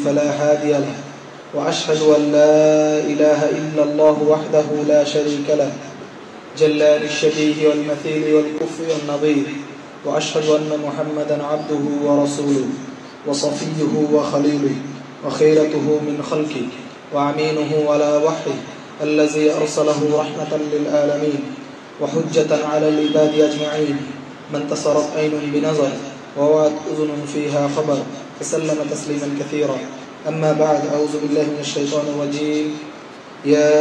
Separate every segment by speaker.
Speaker 1: فلا هادي له وأشهد أن لا إله إلا الله وحده لا شريك له جل للشبيه والمثيل والكفء والنظير وأشهد أن محمدا عبده ورسوله وصفيه وخليله وخيرته من خلقه وعمينه على وحيه الذي أرسله رحمة للعالمين وحجة على العباد أجمعين من تصرت عين بنظر ووعت أذن فيها خبر فسلم تسليما كثيرا. أما بعد، أعوذ بالله من الشيطان الرجيم. يا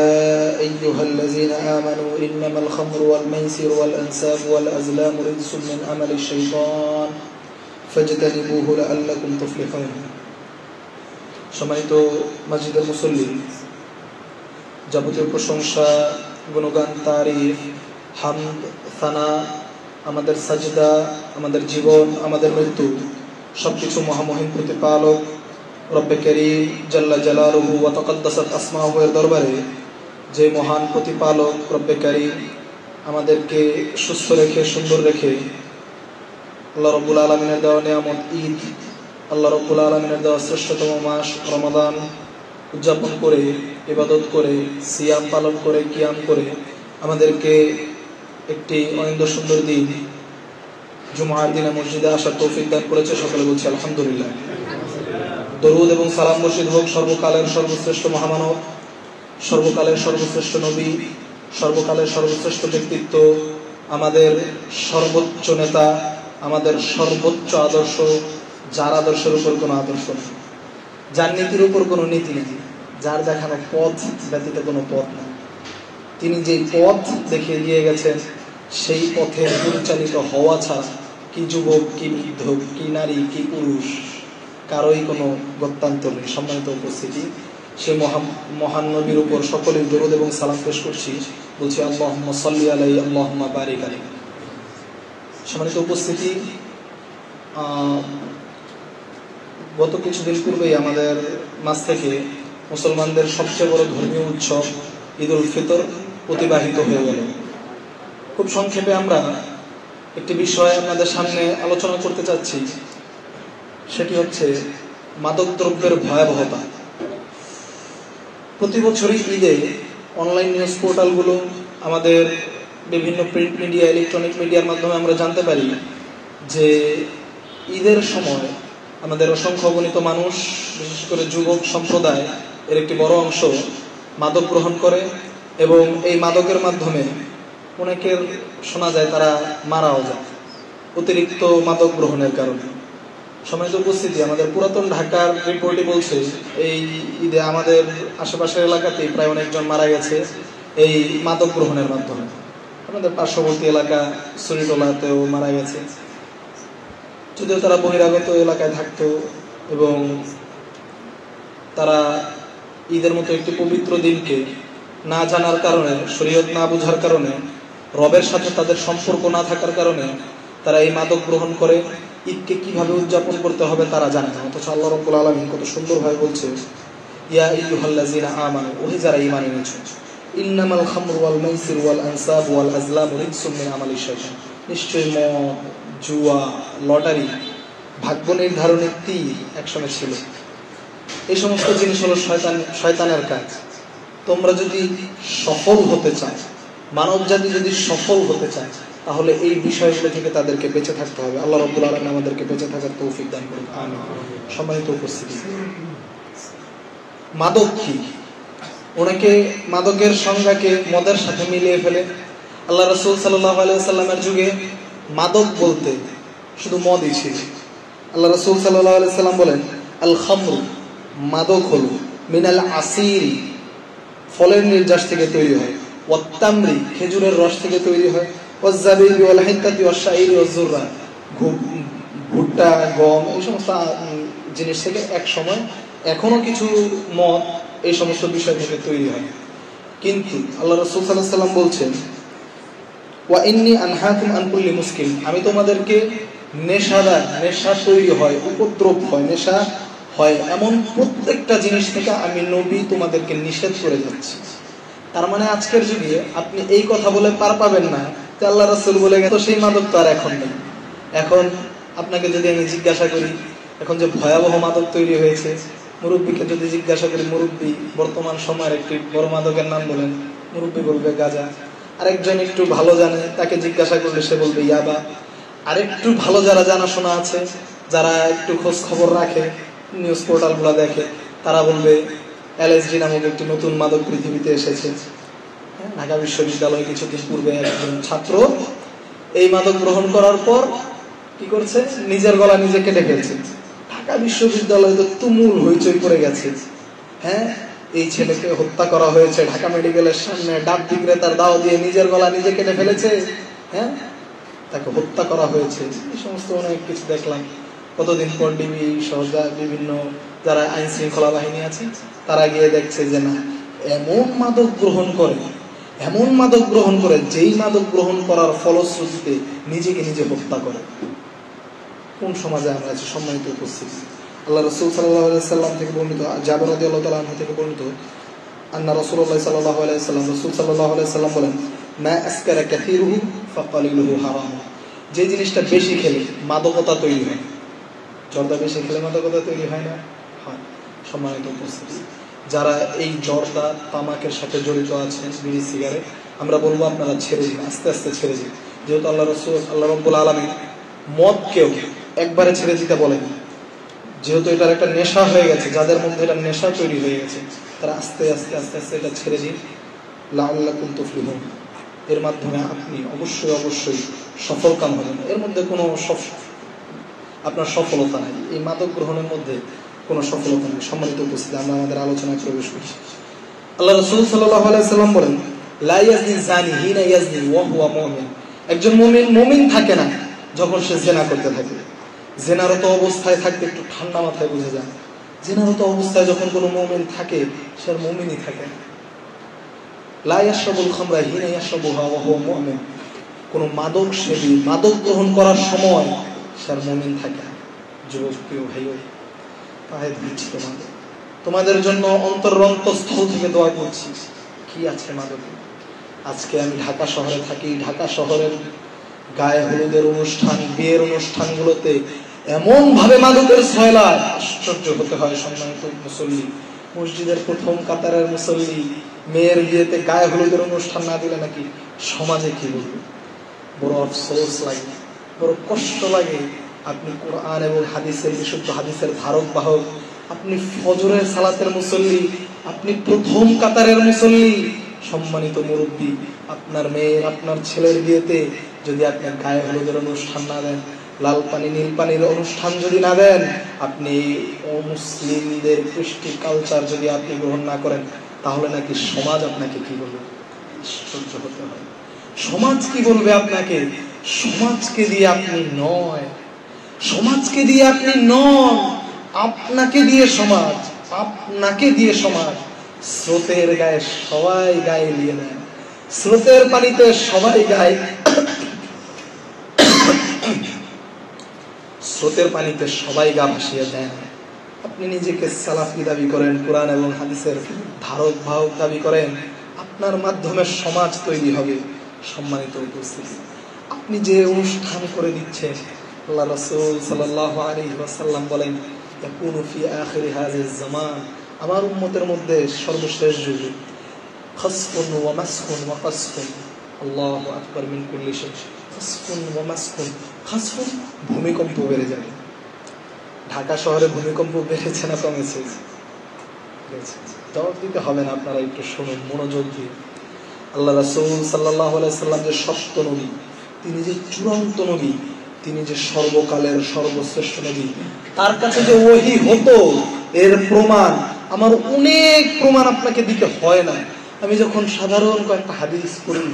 Speaker 1: أيها الذين آمنوا إنما الخمر والميسر والأنساب والأزلام رجس من عمل الشيطان فاجتنبوه لعلكم تفلحون. সম্মানিত মসজিদের মুসল্লি, যাবতীয় প্রশংসা, গুণগান, তারিফ, হামদ, সানা, আমাদের সাজদা, আমাদের জীবন, আমাদের মৃত্যু, সবকিছু মহামহিম প্রতিপালক রব্বে কারীম জাল্লা জালালুহু ওয়া তাকাদ্দাসাত আসমাউহু এর দরবারে যে মহান প্রতিপালক রব্বে কারীম আমাদেরকে সুস্থ রেখে, সুন্দর রেখে, আল্লাহ রাব্বুল আলামিনের দেওয়া নিয়ামত ঈদ, আল্লাহ রাব্বুল আলামিনের দেওয়া শ্রেষ্ঠতম মাস রমাদান উদযাপন করে, ইবাদত করে, সিয়াম পালন করে, কিয়াম করে আমাদেরকে একটি অনিন্দ সুন্দর দিন জুমার দিনে মসজিদে আসার তৌফিক দান করেছে। সকলে বলছি আলহামদুলিল্লাহ। দরুদ এবং সালাম বর্ষিত হোক সর্বকালের সর্বশ্রেষ্ঠ মহামানব, সর্বকালের সর্বশ্রেষ্ঠ নবী, সর্বকালের সর্বশ্রেষ্ঠ ব্যক্তিত্ব, আমাদের সর্বোচ্চ নেতা, আমাদের সর্বোচ্চ আদর্শ, যার আদর্শের উপর কোনো আদর্শ নেই, যার নীতির উপর কোনো নীতি নেই, যার দেখানো পথ ব্যতীত কোনো পথ নেই। তিনি যে পথ দেখিয়ে দিয়ে গেছেন সেই পথে পরিচালিত হওয়া ছাড়া কি যুবক, কি বৃদ্ধ, কি নারী, কি পুরুষ, কারোই কোনো গত্যান্তর নেই। সম্মানিত উপস্থিতি, সে মহান নবীর উপর সকলের দরুদ এবং সালাম পেশ করছি, বলছি আল্লাহুম্মা সাল্লি আলাইহি আল্লাহুম্মা বারিক আলাইহি। সম্মানিত উপস্থিতি, গত কিছুদিন পূর্বেই আমাদের মাঝ থেকে মুসলমানদের সবচেয়ে বড় ধর্মীয় উৎসব ঈদ উল ফিতর অতিবাহিত হয়ে গেল। খুব সংক্ষেপে আমরা একটি বিষয় আপনাদের সামনে আলোচনা করতে চাচ্ছি, সেটি হচ্ছে মাদক দ্রব্যের ভয়াবহতা। প্রতি বছরই ঈদে অনলাইন নিউজ পোর্টালগুলো, আমাদের বিভিন্ন প্রিন্ট মিডিয়া, ইলেকট্রনিক মিডিয়ার মাধ্যমে আমরা জানতে পারি যে ঈদের সময় আমাদের অসংখ্য অগণিত মানুষ, বিশেষ করে যুবক সম্প্রদায় এর একটি বড় অংশ মাদক গ্রহণ করে এবং এই মাদকের মাধ্যমে অনেকের শোনা যায় তারা মারাও যায় অতিরিক্ত মাদক গ্রহণের কারণে। সম্মানিত উপস্থিতি, আমাদের পুরাতন ঢাকার রিপোর্টই বলছে এই ঈদে আমাদের আশেপাশের এলাকাতেই প্রায় অনেকজন মারা গেছে এই মাদক গ্রহণের মাধ্যমে। আমাদের পার্শ্ববর্তী এলাকা সুরিটোলাতেও মারা গেছে, যদিও তারা বহিরাগত এলাকায় থাকতো এবং তারা ঈদের মতো একটি পবিত্র দিনকে না জানার কারণে, শরীয়ত না বুঝার কারণে, রবের সাথে তাদের সম্পর্ক না থাকার কারণে তারা এই মাদক গ্রহণ করে। ঈদকে কিভাবে উদযাপন করতে হবে তারা জানে না, অথচ আল্লাহ রাব্বুল আলামিন কত সুন্দরভাবে বলছে, ইয়া আইয়ুহাল্লাযীনা আমানু, ওহে যারা ঈমান এনেছো, ইন্নামাল খামরু ওয়াল মাইসিরু ওয়াল আনসাবু ওয়াল আজলামু রিজসুম মিন আমালিশ শাইতান, নিশ্চয়ই মদ, জুয়া, লটারি, ভাগ্য নির্ধারণের তীর একসময় ছিল, এই সমস্ত জিনিস হলো শয়তানের কাজ। তোমরা যদি সফল হতে চাও, মানব জাতি যদি সফল হতে চায়, তাহলে এই বিষয়গুলো থেকে তাদেরকে বেঁচে থাকতে হবে। আল্লাহ রাব্বুল আলামিন আমাদেরকে বেঁচে থাকার তৌফিক দান করুন, আমিন। সম্মানিত উপস্থিতি, মাদক কি? অনেকে মাদকের সংজ্ঞাকে মদের সাথে মিলিয়ে ফেলে। আল্লাহ রাসূল সাল্লাল্লাহু আলাইহি ওয়াসাল্লামের যুগে মাদক বলতে শুধু মদই ছিল। আল্লাহ রাসূল সাল্লাল্লাহু আলাইহি ওয়াসাল্লাম বলেন, আল খামরু, মাদক হলো, মিনাল আসিরি, ফলের নির্যাস থেকে তৈরি হয়, ওয়াত্তামরি, খেজুরের রস থেকে তৈরি হয়, ওয়াজ্জাবিবি ওয়াল হিন্তাতি ওয়াশ-শাইরি ওয়াজ-যুররা, ভুট্টা, গম, এই সমস্ত জিনিস থেকে এক সময় এখনো কিছু মদ এই সমস্ত বিষয় থেকে তৈরি হয়। কিন্তু আল্লাহ রাসূল সাল্লাল্লাহু আলাইহি ওয়াসাল্লাম বলছেন, ওয়া ইন্নী আনহাকুম আন কুল্লি মুসকিন, আমি তোমাদেরকে নেশা তৈরি হয়, উপদ্রব হয়, নেশা হয় এমন প্রত্যেকটা জিনিস থেকে আমি নবী তোমাদেরকে নিষেধ করে যাচ্ছি। তার মানে আজকের যুগে আপনি এই কথা বলে পার পাবেন না যে আল্লাহ রাসূল বলে গেছে, তো সেই মাদক তো আর এখন নেই। এখন আপনাকে যদি আমি জিজ্ঞাসা করি, এখন যে ভয়াবহ মাদক তৈরি হয়েছে, মুরব্বীকে যদি জিজ্ঞাসা করি, মুরব্বী বর্তমান সময়ের একটি বড় মাদকের নাম বলেন, মুরব্বী বলবে গাঁজা। আরেকজন একটু ভালো জানে, তাকে জিজ্ঞাসা করলে সে বলবে ইয়াবা। আরেকটু ভালো যারা জানাশোনা আছে, যারা একটু খোঁজ খবর রাখে, নিউজ পোর্টালগুলো দেখে, তারা বলবে এলএসডি নামক একটি নতুন মাদক পৃথিবীতে এসেছে। ঢাকা বিশ্ববিদ্যালয়ে কিছুদিন পূর্বে একজন ছাত্র এই মাদক গ্রহণ করার পর কি করছে, নিজের গলা নিজে কেটে ফেলছে। ঢাকা বিশ্ববিদ্যালয়ে তো তুমুল হইচই পড়ে গেছে। এই ছেলেকে হত্যা করা হয়েছে, ঢাকা মেডিকেলের সামনে ডাব বিক্রেতার দাও দিয়ে নিজের গলা নিজে কেটে ফেলেছে, তাকে হত্যা করা হয়েছে। এই সমস্ত অনেক কিছু দেখলাম। কতদিন পর ডিবি সহ বিভিন্ন যারা আইন শৃঙ্খলা বাহিনী আছে তারা গিয়ে দেখছে যে না, এমন মাদক গ্রহণ করে যেই মাদক গ্রহণ করার ফলশ্রুতিতে নিজেকে নিজে হত্যা করে। কোন সমাজে আমরা আছি সম্মানিত উপস্থিতি? আল্লাহ রাসূল সাল্লাল্লাহু আলাইহি সাল্লাম থেকে বর্ণিত, জাবের রাদিয়াল্লাহু তাআলা আনহু থেকে বর্ণিত, আন্না রাসূলুল্লাহ সাল্লাল্লাহু আলাইহি সাল্লাম, রাসূল সাল্লাল্লাহু আলাইহি সাল্লাম বলেন, মা আসকারা কাসীরুহু ফাকালিলুহু হারাম। যে জিনিসটা বেশি খেলে মাদকতা তৈরি হয়, জর্দা বেশি খেলে মাদকতা তৈরি হয় না? হয়। সম্মানিত উপস্থিতি, যারা এই জর্দা তামাকের সাথে জড়িত আছেন, বিড়ি সিগারেট, আমরা বলবো আপনারা ছেড়ে দিন, আস্তে আস্তে ছেড়ে দিন। যেহেতু আল্লাহ রাব্বুল আলামিন মদকেও একবারে ছেড়ে দিতে বলেন, যেহেতু এটার একটা নেশা হয়ে গেছে, যাদের মধ্যে এটা নেশা তৈরি হয়ে গেছে, তারা আস্তে আস্তে আস্তে আস্তে এটা ছেড়ে দিন। লাআল্লাকুম তুফলিহুন। এর মাধ্যমে আপনি অবশ্যই সফলকাম হবেন। এর মধ্যে কোনো আপনার সফলতা নাই, এই মাদক গ্রহণের মধ্যে কোনো সফলতা নেই। সম্মানিত উপস্থিতি, আমরা আমাদের আলোচনায় প্রবেশ করছি। আল্লাহ রাসূল সাল্লাল্লাহু আলাইহি সাল্লাম বলেন, লা ইয়াজনি জানি হিনা ইয়াজনি ওয়া হুয়া মুমিন। একজন মুমিন থাকে না যখন সে জিনা করতে থাকে। জিনারত অবস্থায় থাকতে একটু ঠান্ডা মাথায় বুঝে যায়, জিনারত অবস্থায় যখন কোনো মুমিন থাকে সে আর মুমিনই থাকে না। লা ইয়াশরাবুল খামরা হিনা ইয়াশরাবুহা ওয়া হুয়া মুমিন। কোনো মাদক সেবী মাদক গ্রহণ করার সময় সে আর মুমিন থাকে না। যুবক প্রিয় ভাইও, তাই দিচ্ছি তোমাদের জন্য অন্তরস্থল থেকে দোয়া করছি। কি আছে মাদকে? আজকে আমি ঢাকা শহরে থাকি, ঢাকা শহরের গায়ে হলুদের অনুষ্ঠান, বিয়ের অনুষ্ঠানগুলোতে এমন ভাবে মাদকের ছয়লার, আশ্চর্য হতে হয়। সম্মানিত মুসল্লি, মসজিদের প্রথম কাতারের মুসল্লি মেয়ের বিয়েতে গায়ে হলুদের অনুষ্ঠান না দিলে নাকি সমাজে কি বলবে? বড় আফসোস লাগে, বড় কষ্ট লাগে। আপনি কোরআন এবং হাদিসের, বিশুদ্ধ হাদিসের ধারক বাহক, আপনি ফজরের সালাতের মুসল্লি, আপনি প্রথম কাতারের মুসল্লি, সম্মানিত মুরব্বী, আপনার মেয়ের, আপনার ছেলের বিয়েতে যদি আপনার গায়ে হলুদের অনুষ্ঠান না দেন, লাল পানি নীল পানির অনুষ্ঠান যদি না দেন, আপনি অমুসলিমদের কৃষ্টি কালচার যদি আপনি গ্রহণ না করেন, তাহলে নাকি সমাজ আপনাকে কি বলবে? আশ্চর্য হতে হয়। সমাজ কি বলবে আপনাকে? সমাজকে দিয়ে আপনি নয়, সমাজকে দিয়ে আপনি নন, আপনাকে দিয়ে সমাজ, আপনাকে দিয়ে সমাজ। স্রোতের গায়ে সবাই গায়ে নিয়ে নেয়, স্রোতের পানিতে সবাই গায়ে, স্রোতের পানিতে সবাই গা ভাসিয়ে দেয়। আপনি নিজেকে সালাফি দাবি করেন, কোরআন এবং হাদিসের ধারক বাহক দাবি করেন, আপনার মাধ্যমে সমাজ তৈরি হবে। সম্মানিত উপস্থিতি, আপনি যে অনুষ্ঠান করে দিচ্ছেন, আল্লাহ রাসূল সাল্লাল্লাহু আলাইহি ওয়াসাল্লাম বলেন, ইয়াকুনু ফি আখিরি হাযিহিজ জামান, আমার উম্মতের মধ্যে সর্বশেষ যুগে খাসফুন ওয়া মাসখুন ওয়া কাসফুন, আল্লাহু আকবার, মিন কুল্লি শাই, খাসফুন ওয়া মাসখুন। খাসফুন, ভূমিকম্প বেড়ে যাবে। ঢাকা শহরে ভূমিকম্প বেড়েছে না কমেছে? জবাব দিতে হবে না, আপনারা একটু শুনুন মনোযোগ দিয়ে। আল্লাহ রাসূল সাল্লাল্লাহু আলাইহি সাল্লাম যে সত্য নবী, তিনি যে চূড়ান্ত নবী, তিনি যে সর্বকালের সর্বশ্রেষ্ঠ নবী, তার কাছে যে ওহী হতো এর প্রমাণ, আমার অনেক প্রমাণ আপনাকে দিতে হয় না। আমি যখন সাধারণ কয়েকটা হাদিস পড়ি,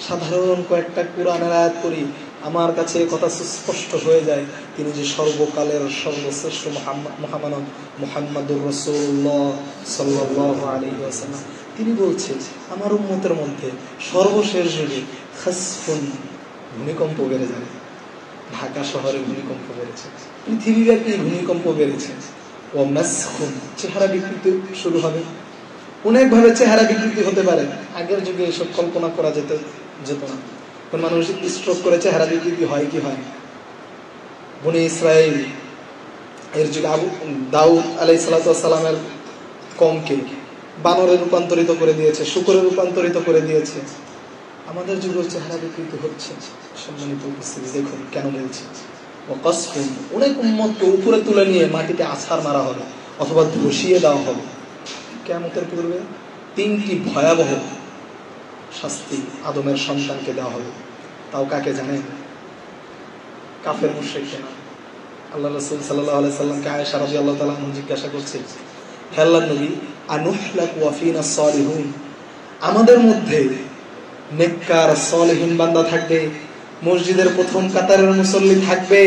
Speaker 1: সাধারণ কয়েকটা কোরআনের আয়াত পড়ি, আমার কাছে কথা সুস্পষ্ট হয়ে যায়, তিনি যে সর্বকালের সর্বশ্রেষ্ঠ মহামানব মুহাম্মদুর রাসূলুল্লাহ সাল্লাল্লাহু আলাইহি ওয়াসাল্লাম, তিনি বলছেন আমার উম্মতের মধ্যে সর্বশেষ যুগে খাসফুন, ভূমিকম্প বেড়ে যাবে। ঢাকা শহরে ভূমিকম্প বেড়েছে, পৃথিবীব্যাপী ভূমিকম্প বেড়েছে। ও মাসখুন, চেহারা বিকৃতি শুরু হবে। অনেকভাবে চেহারা বিকৃতি হতে পারে, আগের যুগে এসব কল্পনা করা যেত না। কোন মানুষ স্ট্রোক করে চেহারা বিকৃতি হয় কি হয়? বনি ইসরাইল এর যুগে দাউদ আলাইহিস সালামের কমকে বানরে রূপান্তরিত করে দিয়েছে, শূকরে রূপান্তরিত করে দিয়েছে। আমাদের যুগে চেহারা বিকৃত হচ্ছে। সম্মানিত উপস্থিতি, দেখুন কেন বলছি। অনেক উম্মতকে উপরে তুলে নিয়ে মাটিতে আছাড় মারা হবে অথবা ধসিয়ে দেওয়া হবে। কিয়ামতের পূর্বে 3টি ভয়াবহ শাস্তি আদমের সন্তানকে দেওয়া হবে। তাও কাকে জানেন? কাফের মুশরিককে না। আল্লাহ রাসূল সাল্লাল্লাহু আলাইহি সাল্লামকে আয়েশা রাদিয়াল্লাহু তাআলা আনহা জিজ্ঞাসা করছে, হে আল্লাহর নবী, আনুহলাকু ওয়া ফিনা সালিহুন, আমাদের মধ্যে নেককার সালেহিন বান্দা থাকবে, মসজিদের প্রথম কাতারের মুসল্লি থাকবে,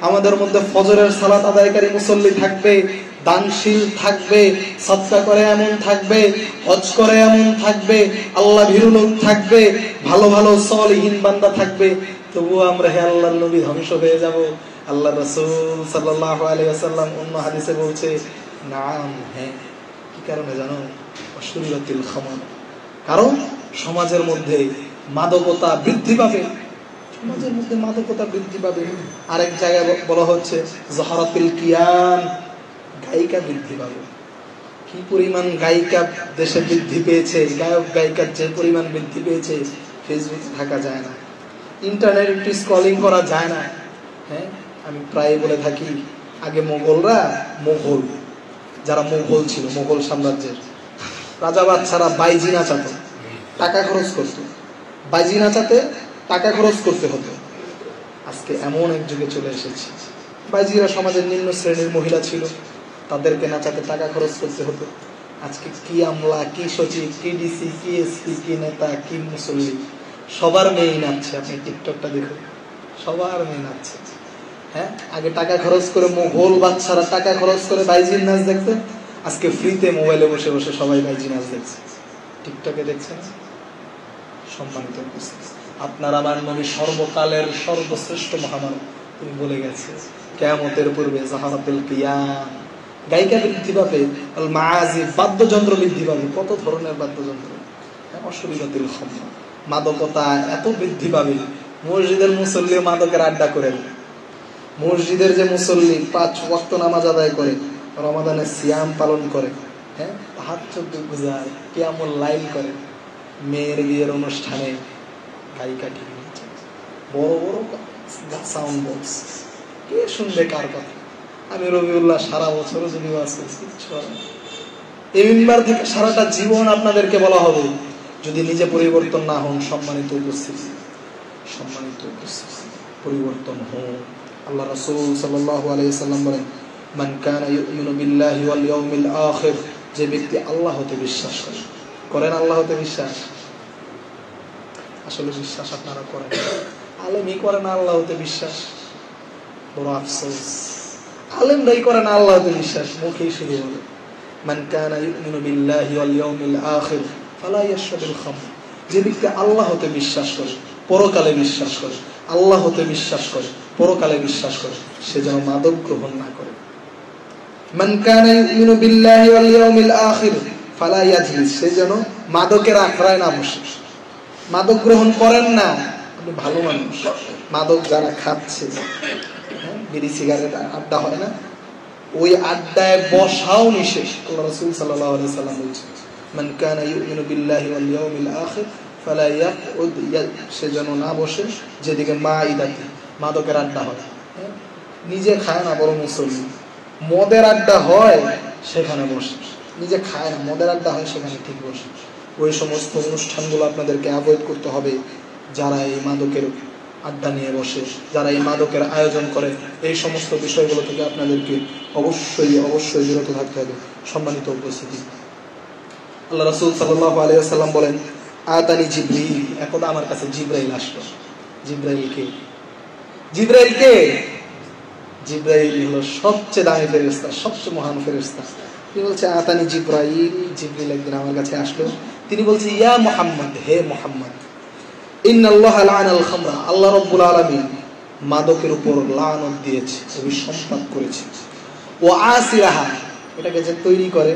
Speaker 1: আমাদের মধ্যে ফজরের সালাত আদায়কারী মুসল্লি থাকবে, দানশীল থাকবে, সাদকা করে এমন থাকবে, হজ করে এমন থাকবে, আল্লাহ ভীরু লোক থাকবে, ভালো ভালো সালেহিন বান্দা থাকবে, তবুও আমরা হে আল্লাহর নবী ধ্বংস হয়ে যাব। আল্লাহ রাসূল সাল্লাল্লাহু আলাইহি ওয়াসাল্লাম অন্য হাদিসে বলছে, নাম, হ্যাঁ। কি কারণে জানো? অশুরিয়াতুল খামার, কারণ সমাজের মধ্যে মাদকতা বৃদ্ধি পাবে। সমাজের মধ্যে মাদকতা বৃদ্ধি পাবে। আরেক জায়গায় বলা হচ্ছে জহরাতুল কিয়াম, গায়িকা বৃদ্ধি পাবে। কি পরিমাণ গায়িকা দেশে বৃদ্ধি পেয়েছে, গায়ক গায়িকার যে পরিমাণ বৃদ্ধি পেয়েছে, ফেসবুকে থাকা যায় না, ইন্টারনেট একটু স্ক্রলিং করা যায় না। হ্যাঁ, আমি প্রায় বলে থাকি, আগে মোগল যারা মোগল ছিল, মোগল সাম্রাজ্যের রাজা বাদশারা বাইজি নাচাতো, টাকা খরচ করতো, বাইজি নাচাতে টাকা খরচ করতে হতো। আজকে এমন এক যুগে চলে এসেছে, বাইজিরা সমাজের নিম্ন শ্রেণীর মহিলা ছিল, তাদেরকে নাচাতে টাকা খরচ করতে হতো। আজকে কি আমলা, কি সচিব, কি ডিসি, কি এসপি, কি নেতা, কি মুসল্লি, সবার মেয়ে নাচছে। আপনি টিকটকটা দেখুন, সবার মেয়ে নাচছে। হ্যাঁ, আগে টাকা খরচ করে মোগল বাদশারা টাকা খরচ করে বাইজির নাচ দেখতে, আজকে ফ্রিতে মোবাইলে বসে বসে সবাই বাইজি নাচ দেখছে, টিকটকে দেখছেন। সম্মানিত উপস্থিতি, আপনার আমার নবী সর্বকালের সর্বশ্রেষ্ঠ মহামানব, তিনি বলে গেছে কিয়ামতের পূর্বে জাহারাতুল কিয়াম, গায়িকা বৃদ্ধি পাবে, আল মাআজিফ, বাদ্যযন্ত্র বৃদ্ধি পাবে। কত ধরনের বাদ্যযন্ত্র, অশুরিয়াতুল খামার, মাদকতা এত বৃদ্ধি পাবে, মসজিদের মুসল্লি মাদকের আড্ডা করে। মসজিদের যে মুসল্লি 5 ওয়াক্ত নামাজ আদায় করে, রমাদানের সিয়াম পালন করে, হ্যাঁ, তাহাজ্জুদ গুজার, কিয়ামুল লাইল করে, মেয়ের বিয়ের অনুষ্ঠানে গায়িকা ঠিক আছে, বড় বড় সাউন্ড বক্স, কে শুনবে কার কথা? আমি রবিউল্লাহ সারা বছর যদি ওয়াজ করছি, এই মিম্বার থেকে সারাটা জীবন আপনাদেরকে বলা হবে, যদি নিজে পরিবর্তন না হন, সম্মানিত উপস্থিতি, পরিবর্তন হন। আল্লাহ রাসূল সাল্লাল্লাহু আলাইহি সাল্লাম বলেন, মান কানা ইউমিনু বিল্লাহি ওয়াল ইয়াউমিল আখির, যে ব্যক্তি আল্লাহতে বিশ্বাস করে। করেন আল্লাহতে বিশ্বাস? আসলে বিশ্বাস আপনারা করেন, আলেমই করে না আল্লাহতে বিশ্বাস। বড় আফসোস, আলেমরাই করে না আল্লাহতে বিশ্বাস, মুখেই শুধু বলে মান কানা ইউমিনু বিল্লাহি ওয়াল ইয়াউমিল আখির ফালা ইয়াশরাবুল খামর, যে ব্যক্তি আল্লাহতে বিশ্বাস করে, পরকালে বিশ্বাস করে, আল্লাহতে বিশ্বাস করে, পরকালে বিশ্বাস করে, সে যেন মাদক গ্রহণ না করে। মান কানা ইউমিনু বিল্লাহি ওয়াল ইয়াউমিল আখির ফালা ইয়াজলিস, সে যেন মাদকের আখড়ায় না বসে। মাদক গ্রহণ করেন না, আপনি ভালো মানুষ। মাদক যারা খাচ্ছে, বিড়ি সিগারেট আড্ডা হয় না, ওই আড্ডায় বসাও নিষেধ। আল্লাহ রাসূল সাল্লাল্লাহু আলাইহি সাল্লাম বলেছেন, মান কানা ইউমিনু বিল্লাহি ওয়াল ইয়াউমিল আখির ফালা ইয়াকুদ, সে যেন না বসে যেদিকে মাইদাতে মাদকের আড্ডা হয়। নিজে খায় না, বড় মুসল্লি, মদের আড্ডা হয় সেখানে বসে, নিজে খায় না, মদের আড্ডা হয় সেখানে ঠিক বসে। ওই সমস্ত অনুষ্ঠানগুলো আপনাদেরকে অ্যাভয়েড করতে হবে। যারা এই মাদকের আড্ডা নিয়ে বসে, যারা এই মাদকের আয়োজন করে, এই সমস্ত বিষয়গুলো থেকে আপনাদেরকে অবশ্যই বিরত থাকতে হবে। সম্মানিত উপস্থিতি, আল্লাহ রাসূল সাল্লাল্লাহু আলাইহি ওয়াসাল্লাম বলেন, আতানি জিবরিল, একদা আমার কাছে জিবরাইল আসলো। জিবরাইল কে? জিবরাইল হলো সবচেয়ে দামি ফেরেশতা, সবচেয়ে মহান ফেরেশতা। তিনি বলছে আতানি জিবরিল একদিন আমার কাছে আসলো। তিনি বলছে, ইয়া মুহাম্মদ, হে মুহাম্মদ, ইন্নাল্লাহা লাআনাল খামরা, আল্লাহ রাব্বুল আলামিন মাদকের উপর লানত দিয়েছে, অভিসম্পাত করেছে। ও আসিরাহা, এটাকে যে তৈরি করে,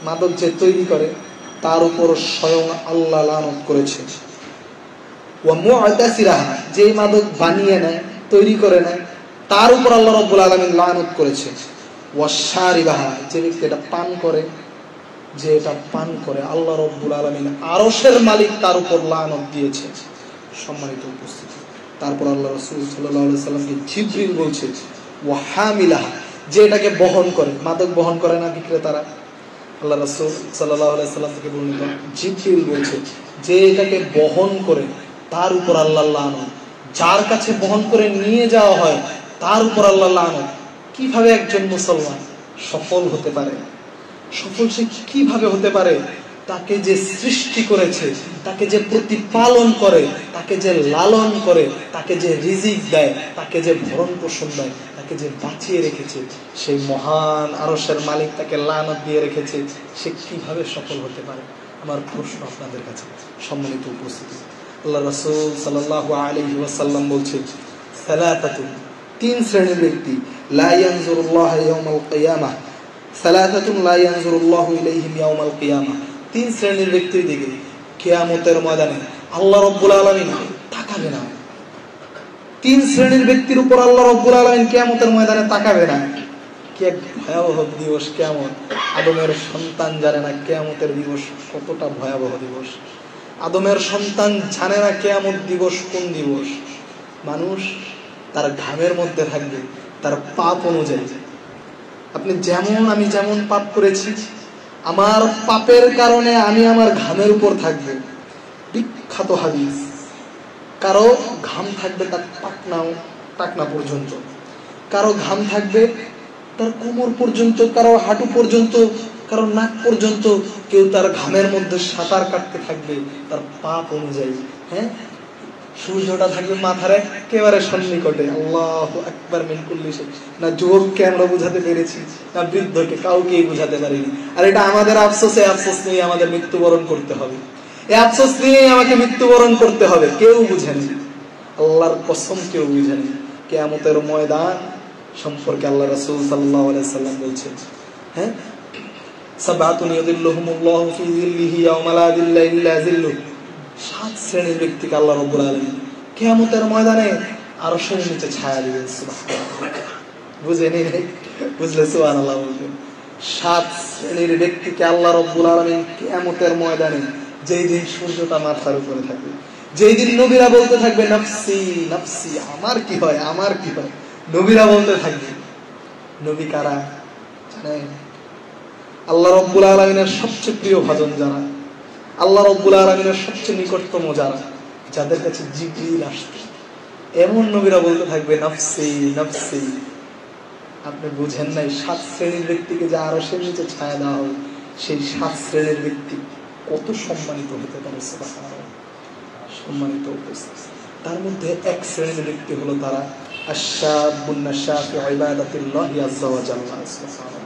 Speaker 1: মাদক যে তৈরি করে, তার উপর স্বয়ং আল্লাহ লানত করেছে। ওয়া মুআতাসিরাহা, যে মাদক বানিয়ে নেয়, তৈরি করে নেয়, তার উপর আল্লাহ রাব্বুল আলামিন লানত করেছে। ওয়াশারিবাহা, যে ব্যক্তি এটা পান করে, যে এটা পান করে, আল্লাহ রাব্বুল আলামিন আরশের মালিক তার উপর লানত দিয়েছে। সম্মানিত উপস্থিতি, তারপর আল্লাহ রাসূল সাল্লাল্লাহু আলাইহি সাল্লামকে জিবরিল বলছে ওয়া হামিলাহা, যে এটাকে বহন করে, মাদক বহন করে না বিক্রেতারা, আল্লাহ রাসূল সাল্লাল্লাহু আলাইহি সাল্লাম থেকে বর্ণিত জিবরিল বলছে যে এটাকে বহন করে তার উপর আল্লাহর লানত, যার কাছে বহন করে নিয়ে যাওয়া হয় তার উপর আল্লাহর লানত। কিভাবে একজন মুসলমান সফল হতে পারে? সফল সে কিভাবে হতে পারে? তাকে যে সৃষ্টি করেছে, তাকে যে প্রতিপালন করে, তাকে যে লালন করে, তাকে যে রিজিক দেয়, তাকে যে ভরণ পোষণ দেয়, তাকে যে বাঁচিয়ে রেখেছে, সেই মহান আরশের মালিক তাকে লানত দিয়ে রেখেছে, সে কিভাবে সফল হতে পারে? আমার প্রশ্ন আপনাদের কাছে, সম্মানিত উপস্থিতি। আল্লাহ রাসূল সাল্লাল্লাহু আলাইহি ওয়াসাল্লাম বলছে সালাতাতুন, তিন শ্রেণীর ব্যক্তি, লা ইয়ানজুরুল্লাহু ইয়াওমাল কিয়ামাহ, সালাতাতুন লা ইয়ানজুরুল্লাহু ইলাইহিম ইয়াওমাল কিয়ামাহ, তিন শ্রেণীর ব্যক্তির দিকে কিয়ামতের ময়দানে আল্লাহ রাব্বুল আলামিন তাকাবে না। তিন শ্রেণীর ব্যক্তির উপর আল্লাহ রাব্বুল আলামিন কিয়ামতের ময়দানে তাকাবে না। কি এক ভয়াবহ দিবস কিয়ামত! আদমের সন্তান জানে না কিয়ামতের দিবস কতটা ভয়াবহ দিবস। আদমের সন্তান জানে না কিয়ামত দিবস কোন দিবস। মানুষ তার ঘামের মধ্যে থাকবে, তার পাপ অনুযায়ী। আপনি যেমন, আমি যেমন পাপ করেছি, আমার পাপের কারণে আমি আমার ঘামের উপর থাকবে। বিখ্যাত হাদিস, কারো ঘাম থাকবে তার টাকনা পর্যন্ত, কারো ঘাম থাকবে তার কোমর পর্যন্ত, কারো হাঁটু পর্যন্ত, কারো নাক পর্যন্ত। কেউ তার ঘামের মধ্যে সাঁতার কাটতে থাকবে তার পাপ অনুযায়ী। হ্যাঁ, সূর্যটা থাকবে মাথার একেবারে সন্নিকটে। আল্লাহু আকবার মিন কুল্লি শাই। না যুবককে আমরা বুঝাতে পেরেছি, না বৃদ্ধকে, কাউকেই বুঝাতে পারিনি। আর এটা আমাদের আফসোস, এই আফসোস নিয়ে আমাদের মৃত্যুবরণ করতে হবে, এই আফসোস নিয়ে আমাকে মৃত্যুবরণ করতে হবে। কেউ বুঝেনি, আল্লাহর কসম কেউ বুঝেনি। কিয়ামতের ময়দান সম্পর্কে আল্লাহ রাসূল সাল্লাল্লাহু আলাইহি সাল্লাম বলছেন, হ্যাঁ, সাবাতুন ইয়াযিল্লুহুমুল্লাহু ফি যিল্লিহি ইয়াওমা লা যিল্লা ইল্লা যিল্লুহু, সাত শ্রেণীর ব্যক্তিকে আল্লাহ রাব্বুল আলামিন কিয়ামতের ময়দানে আরশের নিচে ছায়া দিবেন। সুবহানাল্লাহ, বুঝেনি? বুঝলে সুবহানাল্লাহ বলবেন। সাত শ্রেণীর ব্যক্তিকে আল্লাহ রাব্বুল আলামিন কিয়ামতের ময়দানে, যেই দিন সূর্যটা মাথার উপরে থাকবে, যেই দিন নবীরা বলতে থাকবে নাফসি নাফসি, আমার কি হয়, আমার কি হয়, নবীরা বলতে থাকবে। নবী কারা জানেন? আল্লাহ রাব্বুল আলামিনের সবচেয়ে প্রিয় ভাজন যারা, আল্লাহ রাব্বুল আলামিনের সবচেয়ে নিকটতম যারা, যাদের কাছে জিবরিল আসতো, এমন নবীরা বলতে থাকবে নাফসি নাফসি। আপনি বুঝেন নাই, সাত শ্রেণীর ব্যক্তিকে যে আরশের নিচে ছায়া দেওয়া হবে, সেই সাত শ্রেণীর ব্যক্তি কত সম্মানিত হতে পারে। সুবহানাল্লাহ, সম্মানিত উপস্থিতি। তার মধ্যে এক শ্রেণীর ব্যক্তি হলো তারা আশ-শাবুন নাশা ফি ইবাদাতিল্লাহি আযজা ওয়া জাল্লা। সুবহানাল্লাহ,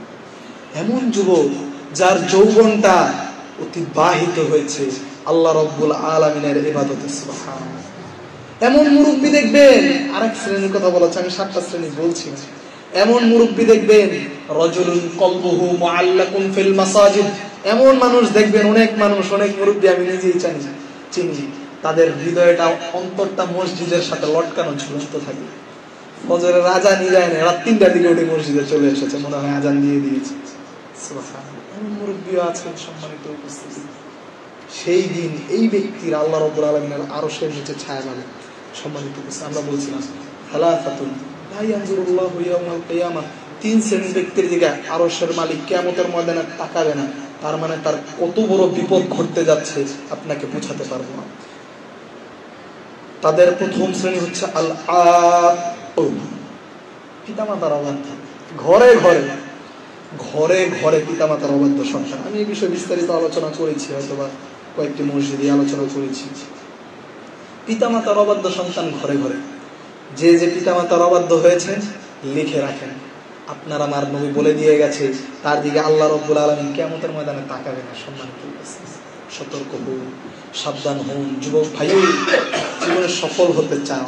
Speaker 1: এমন যুবক যার যৌবনটা অতিবাহিত হয়েছে আল্লাহ রাব্বুল আলামিনের ইবাদতে। সুবহানাল্লাহ, এমন মুরব্বি দেখবেন, আরেক শ্রেণীর কথা বলেছে, আমি সাতটা শ্রেণী বলছি। এমন মুরব্বি দেখবেন রাজুলুন কলবুহু মুআল্লাকুন ফিল মাসাজিদ, এমন মানুষ দেখবেন, অনেক মানুষ, অনেক মুরব্বি আমি নিজেই চিনি, তাদের হৃদয়টা, অন্তরটা মসজিদের সাথে লটকানো, ঝুলন্ত থাকে। ফজরের আজানই যায় না, রাত 3টার দিকে উঠে মসজিদে চলে এসেছে, মনে হয় আজান দিয়ে দিয়েছে। সুবহানাল্লাহ, এমন মুরব্বিও আছেন। সম্মানিত উপস্থিতি, সেই দিন এই ব্যক্তির আল্লাহ রাব্বুল আলামিনের আরশের নিচে ছায়া পাবে। সম্মানিত উপস্থিতি, আমরা বলছিলাম সালাসাতুন লা ইয়ানজুরুল্লাহু ইয়াওমাল কিয়ামাহ, তিন শ্রেণীর ব্যক্তির দিকে আরশের মালিক কিয়ামতের ময়দানে তাকাবে না। তার মানে তার কত বড় বিপদ ঘটতে যাচ্ছে আপনাকে বোঝাতে পারবো না। তাদের প্রথম শ্রেণী হচ্ছে আল পিতামাতার অবাধ্য, ঘরে ঘরে ঘরে ঘরে পিতামাতার অবাধ্য সন্তান। আমি এই বিষয়ে বিস্তারিত আলোচনা করেছি, হয়তোবা কয়েকটি মসজিদে আলোচনা করেছি। পিতামাতার অবাধ্য সন্তান ঘরে ঘরে। যে যে পিতামাতার অবাধ্য হয়েছেন লিখে রাখেন, আপনার আমার নবী বলে দিয়ে গেছে তার দিকে আল্লাহ রাব্বুল আলামিন কিয়ামতের ময়দানে তাকাবে না। সম্মানিত উপস্থিতি, সতর্ক হন, সাবধান হন। যুবক ভাই, জীবনে সফল হতে চাও,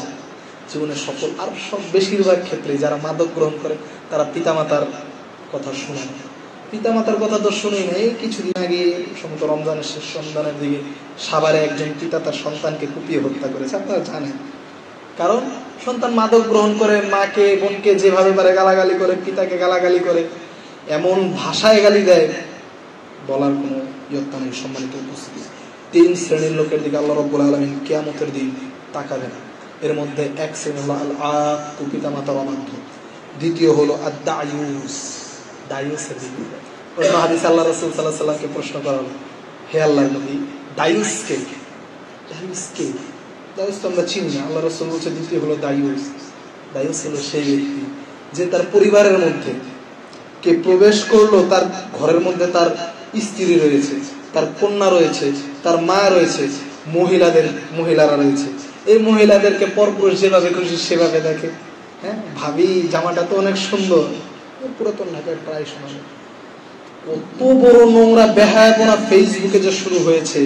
Speaker 1: জীবনে সফল, আর সব বেশিরভাগ ক্ষেত্রে যারা মাদক গ্রহণ করে তারা পিতামাতার কথা শুনে না। পিতামাতার কথা তো শুনেই না। এই কিছুদিন আগে সমস্ত রমজানের শেষ রমজানের দিকে সাভারে একজন পিতা তার সন্তানকে কুপিয়ে হত্যা করেছে, আপনারা জানেন। কারণ সন্তান মাদক গ্রহণ করে, মাকে বোনকে যেভাবে পারে গালাগালি করে, পিতাকে গালাগালি করে, এমন ভাষায় গালি দেয় বলার কোনো ইয়ত্তা নেই। সম্মানিত উপস্থিতি, 3 শ্রেণীর লোকের দিকে আল্লাহ রাব্বুল আলামিন কিয়ামতের দিন তাকাবে না। এর মধ্যে এক শ্রেণী হলো আল আক, পিতা মাতার অবাধ্য। দ্বিতীয় হলো আদ-দায়ুস, দায়ুসের দিকে। অন্য হাদিসে আল্লাহ রাসূল সাল্লাল্লাহু আলাইহি সাল্লামকে প্রশ্ন করা হলো, হে আল্লাহর নবী, দায়ুস কে? দায়ুস কে? দায়ুস তো আমরা চিনি না। আল্লাহ রাসূল বলছে দ্বিতীয় হলো দায়ুস। দায়ুস হলো সেই ব্যক্তি যে তার পরিবারের মধ্যে কে প্রবেশ করলো, তার ঘরের মধ্যে তার স্ত্রী রয়েছে, তার কন্যা রয়েছে, তার মা রয়েছে, মহিলারা রয়েছে। এই মহিলাদেরকে পরপুরুষ যেভাবে খুশি সেভাবে দেখে। হ্যাঁ, ভাবি জামাটা তো অনেক সুন্দর, পুরাতন ঢাকায় প্রায় শোনা যায়। কত বড় নোংরা বেহায়াপনা ফেসবুকে যে শুরু হয়েছে,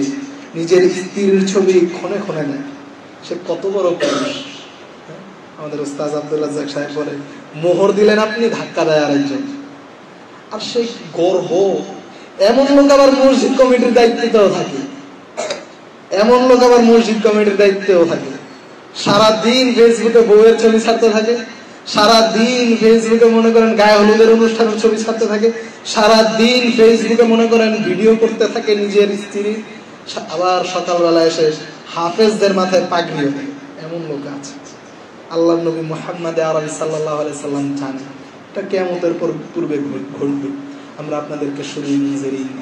Speaker 1: নিজের স্ত্রীর ছবি ক্ষণে ক্ষণে নেয়। সে কত বড় পুরুষ। আমাদের ওস্তাদ আব্দুল রাজ্জাক সাহেব বলে, মোহর দিলেন আপনি, ধাক্কা দেয় আরেকজন। আর সেই গর্ব। এমন লোক আবার মসজিদ কমিটির দায়িত্বেও থাকে, এমন লোক আবার মসজিদ কমিটির দায়িত্বেও থাকে। সারাদিন ফেসবুকে বউয়ের ছবি ছাড়তে থাকে, সারাদিন ফেসবুকে মনে করেন গায়ে হলুদের অনুষ্ঠানের ছবি ছাড়তে থাকে, সারাদিন ফেসবুকে মনে করেন ভিডিও করতে থাকে নিজের স্ত্রী। আবার সকালবেলা এসে হাফেজদের মাথায় পাগড়ি হয়। এমন লোক আছে। আল্লাহর নবী মুহাম্মদ আরবি সাল্লাল্লাহু আলাইহি সাল্লাম জানেন এটা কিয়ামতের পূর্বে ঘটবে। আমরা আপনাদেরকে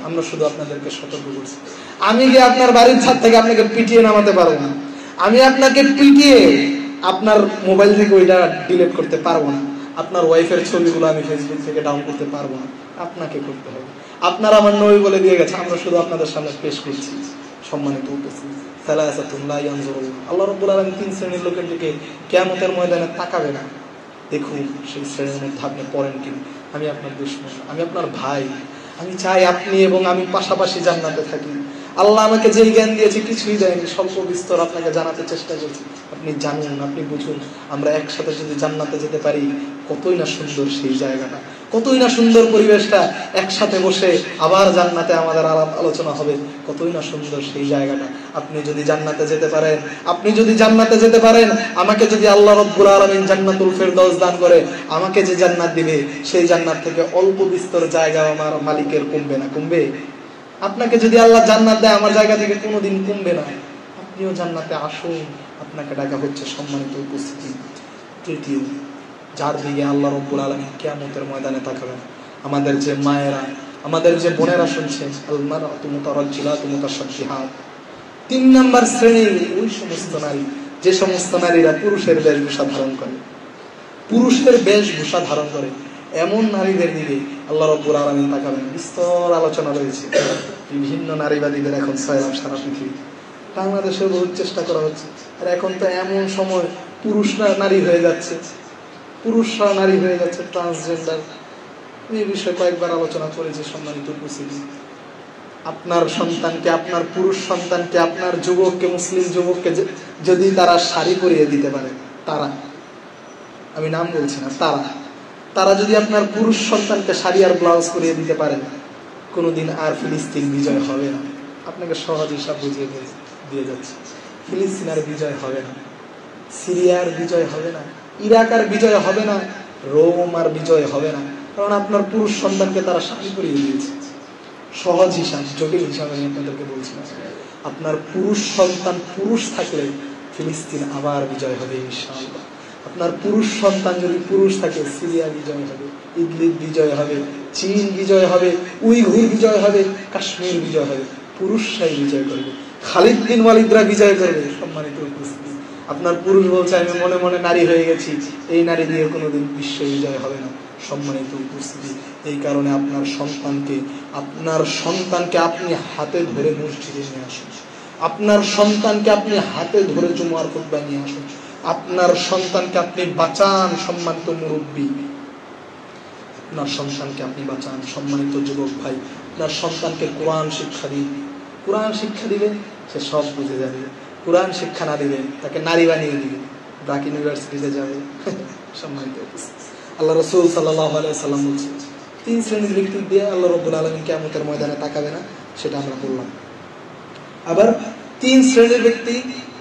Speaker 1: আমরা শুধু আপনাদেরকে সতর্ক করছি। আমি গিয়ে আপনার বাড়ির ছাদ থেকে আপনাকে পিটিয়ে নামাতে পারবো না। আমি আপনাকে পিটিয়ে আপনার মোবাইল থেকে ওইটা ডিলিট করতে পারবো না। আপনার ওয়াইফের ছবিগুলো আমি ফেসবুক থেকে ডাউন করতে পারবো না। আপনাকে করতে হবে। আপনার আমার নবী বলে দিয়ে গেছে, আমরা শুধু আপনাদের সামনে পেশ করছি। সম্মানিত উপস্থিতি, আল্লাহ রাব্বুল আলামিন 3 শ্রেণীর লোকের দিকে কিয়ামতের ময়দানে তাকাবে না। দেখুন সেই শ্রেণীর মধ্যে আপনি পড়েন কিনা। আমি আপনার দুশমন, আমি আপনার ভাই। আমি চাই আপনি এবং আমি পাশাপাশি জান্নাতে থাকি। আল্লাহ আমাকে যেই জ্ঞান দিয়েছে কিছুই দেয়নি, স্বল্প বিস্তর আপনাকে জানাতে চেষ্টা করছি। আপনি জানুন, আপনি বুঝুন। আমরা একসাথে যদি জান্নাতে যেতে পারি, কতই না সুন্দর সেই জায়গাটা, কতই না সুন্দর পরিবেশটা। একসাথে বসে আবার জান্নাতে আমাদের আলাপ আলোচনা হবে, কতই না সুন্দর সেই জায়গাটা। আপনি যদি জান্নাতে যেতে পারেন, আমাকে যদি আল্লাহ রাব্বুল আলামিন জান্নাতুল ফেরদাউস দান করে, আমাকে যে জান্নাত দিবে সেই জান্নাত থেকে অল্প বিস্তর জায়গা আমার মালিকের কমবে না? কমবে? আপনাকে যদি আল্লাহ জান্নাত দেয়, আমার জায়গা থেকে কোনোদিন কমবে না। আপনিও জান্নাতে আসুন, আপনাকে ডাকা হচ্ছে। সম্মানিত উপস্থিতি, তৃতীয় যার দিকে আল্লাহ রাব্বুল আলামিন কিয়ামতের ময়দানে তাকাবেন, আমাদের যে মায়েরা, আমাদের যে বোনেরা শুনছেন, আল মারআতু মুতারাজ্জিলাতু মুতাশাব্বিহাত। 3 নাম্বার শ্রেণীর ওই সমস্ত নারী, যে সমস্ত নারীরা পুরুষের বেশভূষা ধারণ করে, এমন নারীদের দিকে আল্লাহ রাব্বুল আলামিন তাকাবেন। বিস্তর আলোচনা রয়েছে, বিভিন্ন নারীবাদীদের এখন ছয়লাভ সারা পৃথিবী। বাংলাদেশেও বহু চেষ্টা করা হচ্ছে। আর এখন তো এমন সময় পুরুষরা নারী হয়ে যাচ্ছে, ট্রান্সজেন্ডার। এই বিষয়ে কয়েকবার আলোচনা করেছি। সম্মানিত উপস্থিতি, আপনার সন্তানকে, আপনার পুরুষ সন্তানকে, আপনার যুবককে, মুসলিম যুবককে যদি তারা শাড়ি পরিয়ে দিতে পারে, তারা, আমি নাম বলছি না, তারা যদি আপনার পুরুষ সন্তানকে শাড়ি আর ব্লাউজ পরিয়ে দিতে পারে, কোনোদিন আর ফিলিস্তিন বিজয় হবে না। আপনাকে সহজ হিসাব বুঝিয়ে দিয়ে যাচ্ছে। ফিলিস্তিন আর বিজয় হবে না, সিরিয়ার বিজয় হবে না, ইরাক আর বিজয় হবে না, রোম আর বিজয় হবে না। কারণ আপনার পুরুষ সন্তানকে তারা শাড়ি পরিয়ে দিয়েছে। সহজ হিসাব, জটিল হিসাব আমি আপনাদেরকে বলছি না। আপনার পুরুষ সন্তান পুরুষ থাকলে ফিলিস্তিন আবার বিজয় হবে ইনশাআল্লাহ। আপনার পুরুষ সন্তান যদি পুরুষ থাকে, সিরিয়া বিজয় হবে, ইদলিব বিজয় হবে, চীন বিজয় হবে, উইঘুর বিজয় হবে, কাশ্মীর বিজয় হবে। পুরুষরাই বিজয় করবে, খালিদ বিন ওয়ালিদরা বিজয় করবে। সম্মানিত উপস্থিতি, আপনার পুরুষ বলছে আমি মনে মনে নারী হয়ে গেছি, এই নারী দিয়ে কোনোদিন বিশ্ব বিজয় হবে না। সম্মানিত উপস্থিতি, এই কারণে আপনার সন্তানকে আপনি হাতে ধরে মসজিদে নিয়ে আসুন। আপনার সন্তানকে আপনি হাতে ধরে জুমার খুতবা নিয়ে আসুন। আপনার সন্তানকে আপনি বাঁচান। সম্মানিত মুরব্বী, আপনার সন্তানকে আপনি বাঁচান। সম্মানিত যুবক ভাই, আপনার সন্তানকে কোরআন শিক্ষা দিন। কোরআন শিক্ষা দিবে, সে সব বুঝে যাবে। কোরআন শিক্ষা না দিবে, তাকে নারী বানিয়ে দিবে, ব্রাক ইউনিভার্সিটিতে যাবে। সম্মানিত আল্লাহ রাসূল সাল্লাল্লাহু আলাইহি সাল্লাম বলছেন, 3 শ্রেণীর ব্যক্তি দিয়ে আল্লাহ রাব্বুল আলামিন কিয়ামতের ময়দানে তাকাবে না, সেটা আমরা বললাম। আবার 3 শ্রেণীর ব্যক্তি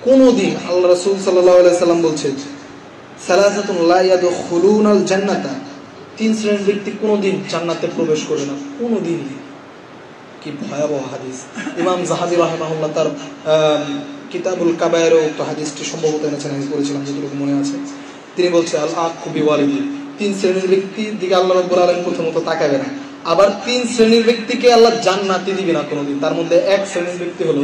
Speaker 1: কোনদিন, আল্লাহ রাসূল সাল্লাল্লাহু আলাইহি সাল্লাম বলছেন, সালাসাতুন লা ইয়াদখুলুনাল জান্নাতা, তিন শ্রেণীর ব্যক্তি কোনোদিন জান্নাতে প্রবেশ করবে না, কোনোদিন। কি ভয়াবহ হাদিস! ইমাম যাহাবী রাহিমাহুল্লাহ তার কিতাবুল কাবায়ের উক্ত হাদিসটি সম্ভবত এনেছেন, আমি পড়েছিলাম যতটুকু মনে আছে। তিনি বলছে আল আক্কু বিওয়ালিদি, তিন শ্রেণীর ব্যক্তির দিকে আল্লাহ রাব্বুল আলামিন প্রথমত তাকাবে না। আবার তিন শ্রেণীর ব্যক্তিকে আল্লাহ জান্নাতি দিবে না কোনোদিন। তার মধ্যে এক শ্রেণীর ব্যক্তি হলো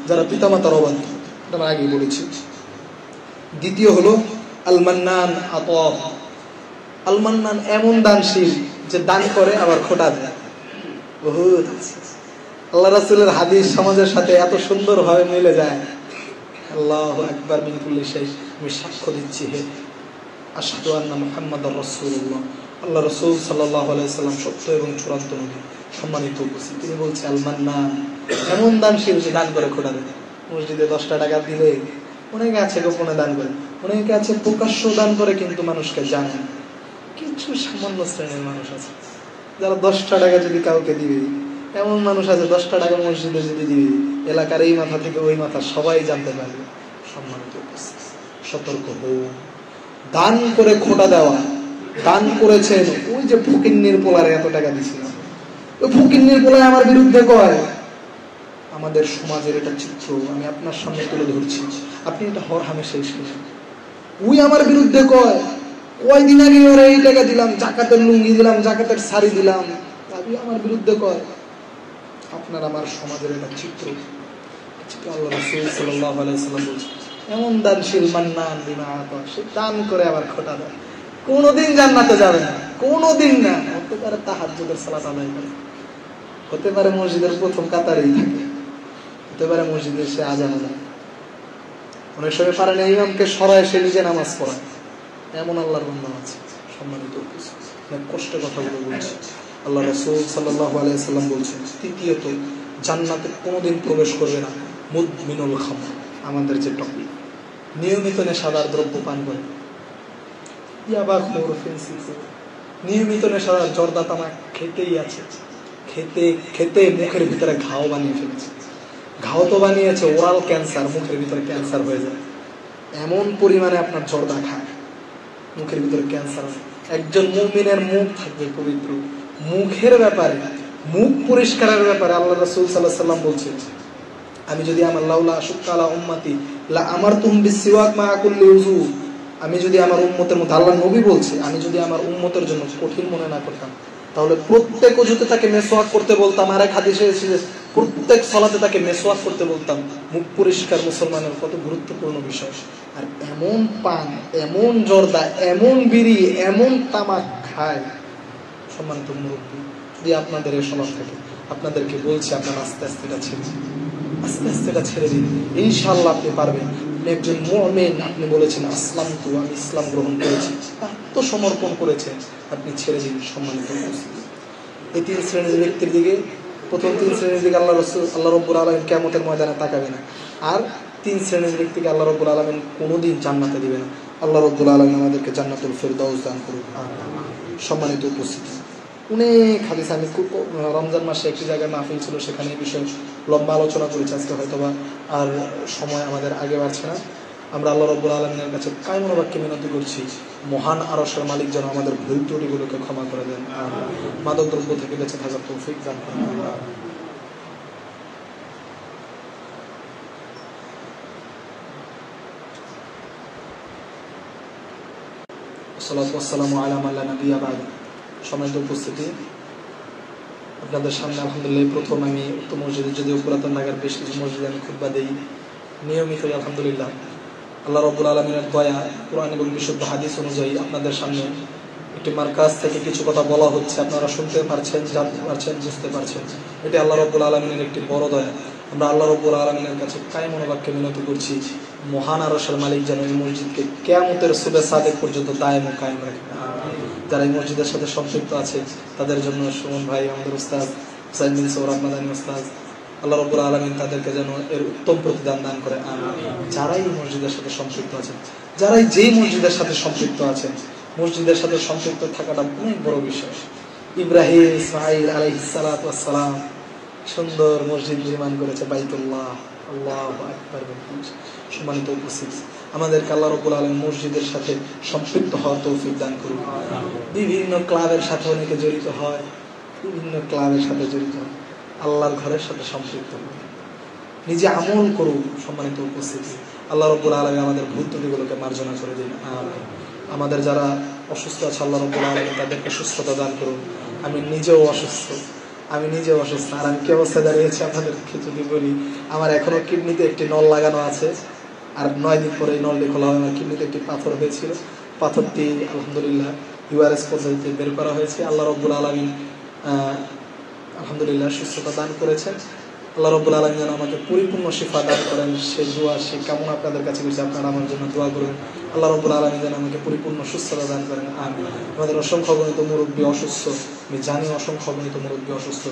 Speaker 1: যারা পিতামাতার অবাধ্য, এটা আমি আগেই বলেছি। দ্বিতীয় হলো আল মান্নান আতা, আল মান্নান এমন দানশীল যে দান করে আবার খোটা দেয়। বহুত আল্লাহ রাসূলের হাদিস সমাজের সাথে এত সুন্দরভাবে মিলে যায়। আল্লাহু আকবার মিন কুল্লি শাই, আমি সাক্ষ্য দিচ্ছি হে আশহাদু আন্না মুহাম্মাদুর রাসূলুল্লাহ, আল্লাহ রাসূল সাল্লাল্লাহু আলাইহি সাল্লাম সত্য এবং চূড়ান্ত নবী। সম্মানিত উপস্থিতি, তিনি বলছে আল মান্নান এমন দানশীল যে দান করে খোটা দেয়। মসজিদে 10টা টাকা দিলে অনেকে আছে গোপনে দান করে, অনেকে আছে প্রকাশ্য দান করে কিন্তু মানুষকে জানে না। কিছু সামান্য শ্রেণীর মানুষ আছে যারা 10টা টাকা যদি কাউকে দিবে, এমন মানুষ আছে 10টা টাকা মসজিদে যদি দিবে, এলাকার এই মাথা থেকে ওই মাথা সবাই জানতে পারবে। সম্মানিত উপস্থিতি, সতর্ক হও। দান করে খোটা দেওয়া, দান করেছেন ওই যে ফকিন্নির পোলারে এত টাকা দিয়েছিলাম, ওই ফকিন্নির পোলায় আমার বিরুদ্ধে কয়। আমাদের সমাজের এটা চিত্র আমি আপনার সামনে তুলে ধরছি, আপনি এটা হরহামেশা শুনেন। ওই আমার বিরুদ্ধে কয়, কয়দিন আগে ওরা এই টাকা দিলাম, জাকাতের লুঙ্গি দিলাম, জাকাতের শাড়ি দিলাম, তাই আমার বিরুদ্ধে কয়। আপনার আমার সমাজের এটা চিত্র। আল্লাহ রাসূল সাল্লাল্লাহু আলাইহি সাল্লাম বলছেন এমন দানশীল মান্নান বিমা আতা, সে দান করে আবার খোটা দেয়, কোনোদিন জান্নাতে যাবে না, কোনোদিন না। হতে পারে তাহাজ্জুদের সালাত আদায় করে, হতে পারে মসজিদের প্রথম কাতারেই থাকে, হতে পারে মসজিদে সে আজান দেয়, অনেক সময় পারে না ইমামকে সরায় সে নিজে নামাজ পড়ায়। এমন আল্লাহর বান্দা আছে। সম্মানিত উপস্থিতি, কষ্টের কথাগুলো বলছি। আল্লাহ রাসূল সাল্লাল্লাহু আলাইহি সাল্লাম বলছেন তৃতীয়ত জান্নাতে কোনোদিন প্রবেশ করবে না মুদমিনুল খামর, আমাদের যে টপিক, নিয়মিত নেশাদার দ্রব্য পান করে, ইয়াবা খোর, ফেন্সি খোর, নিয়মিত নেশাদার জর্দা তামাক খেতেই আছে, খেতে খেতে মুখের ভিতরে ঘাও বানিয়ে ফেলেছে। ঘাও তো বানিয়েছে ওরাল ক্যান্সার, মুখের ভিতরে ক্যান্সার হয়ে যায়। এমন পরিমাণে আপনার জর্দা খায়, মুখের ভিতরে ক্যান্সার হয়। একজন মুমিনের মুখ থাকবে পবিত্র। মুখের ব্যাপারে, মুখ পরিষ্কারের ব্যাপারে আল্লাহ রাসূল সাল্লাল্লাহু আলাইহি সাল্লাম বলছেন আমি যদি আমার লাউলা আশুক্কালা উম্মতি লা আমারতুম বিসওয়াক মা কুল্লি উযু, আমি যদি আমার উম্মতের মধ্যে, আল্লাহ নবী বলছে, আমি যদি আমার উম্মতের জন্য কঠিন মনে না করতাম তাহলে প্রত্যেক ওযুতে তাকে মেসওয়াক করতে বলতাম। আর এক হাদিসে এসেছে প্রত্যেক সালাতে তাকে মেসওয়াক করতে বলতাম। মুখ পরিষ্কার মুসলমানের কত গুরুত্বপূর্ণ বিষয়। আর এমন পান, এমন জর্দা, এমন বিড়ি, এমন তামাক খায়। সম্মানিত মুরব্বী, যদি আপনাদের এই স্বভাব থাকে, আপনাদেরকে বলছি আপনার আস্তে আস্তে এটা ছেড়ে দিন, আস্তে আস্তে এটা ছেড়ে দিন, ইনশাআল্লাহ আপনি পারবেন। আপনি একজন মুমিন, আপনি বলেছেন আসলামতু, আমি ইসলাম গ্রহণ করেছি, আত্মসমর্পণ করেছেন, আপনি ছেড়ে দিন। সম্মানিত উপস্থিতি, এই তিন শ্রেণীর ব্যক্তির দিকে, প্রথম তিন শ্রেণীর দিকে আল্লাহ রাব্বুল আলামিন কিয়ামতের ময়দানে তাকাবে না। আর তিন শ্রেণীর ব্যক্তিকে আল্লাহ রাব্বুল আলামিন কোনোদিন জান্নাতে দিবে না। আল্লাহ রাব্বুল আলামিন আমাদেরকে জান্নাতুল ফেরদাউস দান করুন। সম্মানিত উপস্থিতি, অনেক হাদিস, আমি রমজান মাসে একটি জায়গায় মাহফিল ছিল, সেখানে এই বিষয়ে লম্বা আলোচনা করেছি। আজকে হয়তোবা আর সময় আমাদের আগে বাড়ছে না। আমরা আল্লাহ রাব্বুল আলামিনের কাছে কায়মন বাক্যে মিনতি করছি, মহান আরশের মালিক যেন আমাদের ভুল ত্রুটিগুলোকে ক্ষমা করে দেন, আর মাদক দ্রব্য থেকে বেঁচে থাকার তৌফিক দান করেন। সাল্লাতু ওয়াসসালামু আলা মান লা নাবিয়্যা বা'দ। সম্মানিত উপস্থিতি, আপনাদের সামনে আলহামদুলিল্লাহ প্রথম আমি উক্ত মসজিদে, যদিও পুরাতন ঢাকার বেশ কিছু মসজিদে আমি খুতবা দেই নিয়মিত, আলহামদুলিল্লাহ আল্লাহ রাব্বুল আলামিনের দয়া, কোরআন এবং বিশুদ্ধ হাদিস অনুযায়ী আপনাদের সামনে একটি মারকাজ থেকে কিছু কথা বলা হচ্ছে। আপনারা শুনতে পারছেন, জানতে পারছেন, বুঝতে পারছেন। এটি আল্লাহ রাব্বুল আলামিনের একটি বড় দয়া। আমরা আল্লাহ রাব্বুল আলামিনের কাছে কায়মন বাক্যে মিনতি করছি, মহান আরশের মালিক যেন এই মসজিদকে কিয়ামতের সুবে সাদেক পর্যন্ত দায়েম ও কায়েম রাখেন। যারা এই মসজিদের সাথে সম্পৃক্ত আছে তাদের জন্য সুমন ভাই, আমাদের উস্তাদ হুসাইন বিন সৌরভ মাদানী উস্তাদ, আল্লাহ রাব্বুল আলামিন তাদেরকে যেন এর উত্তম প্রতিদান দান করে। যারাই এই মসজিদের সাথে সম্পৃক্ত আছেন, যারাই যেই মসজিদের সাথে সম্পৃক্ত আছেন, মসজিদের সাথে সম্পৃক্ত থাকাটা অনেক বড় বিষয়। ইব্রাহিম ইসমাঈল আলাইহিস সালাতু ওয়াস সালাম সুন্দর মসজিদ নির্মাণ করেছে, বাইতুল্লাহ, আল্লাহু আকবার। সম্মানিত উপস্থিতি, আমাদেরকে আল্লাহ রাব্বুল আলামিন মসজিদের সাথে সম্পৃক্ত হওয়ার তৌফিক দান করুন। বিভিন্ন ক্লাবের সাথে অনেকে জড়িত হয়, বিভিন্ন ক্লাবের সাথে জড়িত হয়, আল্লাহর ঘরের সাথে সম্পৃক্ত হয়, নিজে আমল করুন। সম্মানিত উপস্থিতি, আল্লাহ রাব্বুল আলামিন আমাদের ভুল ত্রুটিগুলোকে মার্জনা করে দিন। আমাদের যারা অসুস্থ আছে আল্লাহ রাব্বুল আলামিন তাদেরকে সুস্থতা দান করুন। আমি নিজেও অসুস্থ, আর আমি কি অবস্থায় দাঁড়িয়েছি আপনাদেরকে যদি বলি, আমার এখনো কিডনিতে একটি নল লাগানো আছে, আর 9 দিন পরে এই নলটি খোলা হয়। আমার কিডনিতে একটি পাথর হয়েছিল, পাথরটি আলহামদুলিল্লাহ ইউআরএস পদ্ধতিতে বের করা হয়েছে। আল্লাহ রাব্বুল আলামিন আলহামদুলিল্লাহ সুস্থতা দান করেছেন। আল্লাহ রাব্বুল আলামিন যেন আমাকে পরিপূর্ণ শিফা দান করেন, সে দোয়া সে কেমন আপনাদের কাছে করছে, আপনারা আমার জন্য দোয়া করবেন। আল্লাহ রাব্বুল আলামিন যেন আমাকে পরিপূর্ণ সুস্থতা দান করেন। আমিন। আমাদের অসংখ্য গণিত মুরব্বী অসুস্থ, আমি জানি অসংখ্য গণিত মুরব্বী অসুস্থ।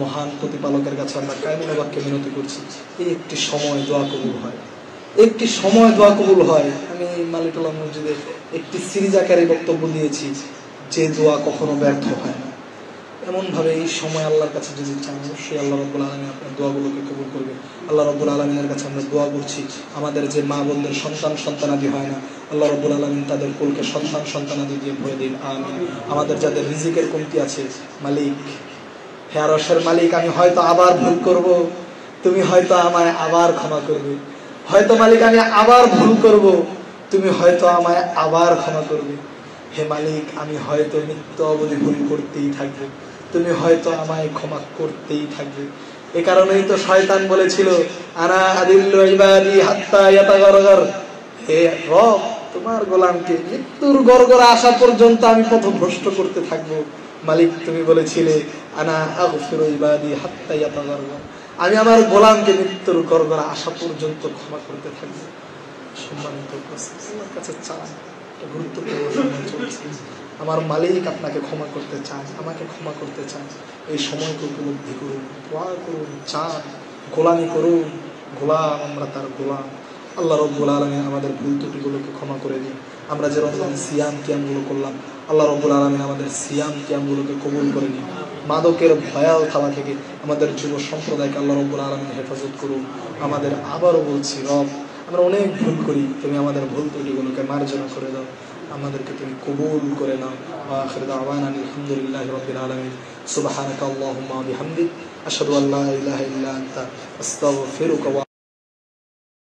Speaker 1: মহান প্রতিপালকের কাছে আমরা কায়মুল বাক্যে মিনতি করছি, এই একটি সময় দোয়া কবুল হয়, একটি সময় দোয়া কবুল হয়। আমি মালিকুল্লাহ মসজিদে একটি সিরিজ আকারে বক্তব্য দিয়েছি, যে দোয়া কখনো ব্যর্থ হয় না। এমনভাবে এই সময় আল্লাহর কাছে যদি চান, অবশ্যই আল্লাহ রাব্বুল আলামিন আপনার দোয়াগুলোকে কবুল করবে। আল্লাহ রাব্বুল আলামিনের কাছে আমরা দোয়া করছি, আমাদের যে মা বোনদের সন্তানাদি হয় না, আল্লাহ রাব্বুল আলামিন তাদের কুলকে সন্তানাদি দিয়ে ভরে দিন। আমিন। আমাদের যাদের রিজিকের কমতি আছে, মালিক, হে আরশের মালিক, আমি হয়তো আবার ভুল করব, তুমি হয়তো আমায় আবার ক্ষমা করবে। হয়তো মালিক আমি আবার ভুল করব, তুমি হয়তো আমায় আবার ক্ষমা করবে। হে মালিক, আমি হয়তো নিত্য অবধি ভুল করতেই থাকবো, তুমি হয়তো আমায় ক্ষমা করতেই থাকবে। এ কারণেই তো শয়তান বলেছিল, আনা আদিল্লু ইবাদি হাত্তা ইয়াতাগারগার, হে রব, তোমার গোলামকে মৃত্যুর গড়গড়া আসা পর্যন্ত আমি পথভ্রষ্ট করতে থাকবো। মালিক, তুমি বলেছিলে আনা আগফিরু ইবাদি হাত্তা ইয়াতাগারগার, আমি আমার গোলামকে মৃত্যুর গড়গড়া আসা পর্যন্ত ক্ষমা করতে থাকবো। সম্মানিত আল্লাহর কাছে চান, গুরুত্বপূর্ণ সময় চলছে। আমার মালিক আপনাকে ক্ষমা করতে চান, আমাকে ক্ষমা করতে চান। এই সময়কে উপলব্ধি করুন, দোয়া করুন, চান, গোলামি করুন। গোলাম, আমরা তার গোলাম। আল্লাহ রাব্বুল আলামিন আমাদের ভুল ত্রুটিগুলোকে ক্ষমা করে দিন। আমরা যে রমজান সিয়াম কিয়ামগুলো করলাম, আল্লাহ রাব্বুল আলামিন আমাদের সিয়াম কিয়ামগুলোকে কবুল করে নিন। মাদকের ভয়াল থাবা থেকে আমাদের যুব সম্প্রদায়কে আল্লাহ রাব্বুল আলামিন হেফাজত করুন। আমাদের আবারও বলছি, রব, আমরা অনেক ভুল করি, তুমি আমাদের ভুল ত্রুটিগুলোকে মার্জনা করে দাও, আমাদেরকে তুমি কবুল করে নাও। আখির দাওয়ানা আলহামদুলিল্লাহি রাব্বিল আলামিন। সুবহানাকা আল্লাহুম্মা ওয়া বিহামদিক, আশহাদু আল্লা ইলাহা ইল্লা আনতা, আস্তাগফিরুকা।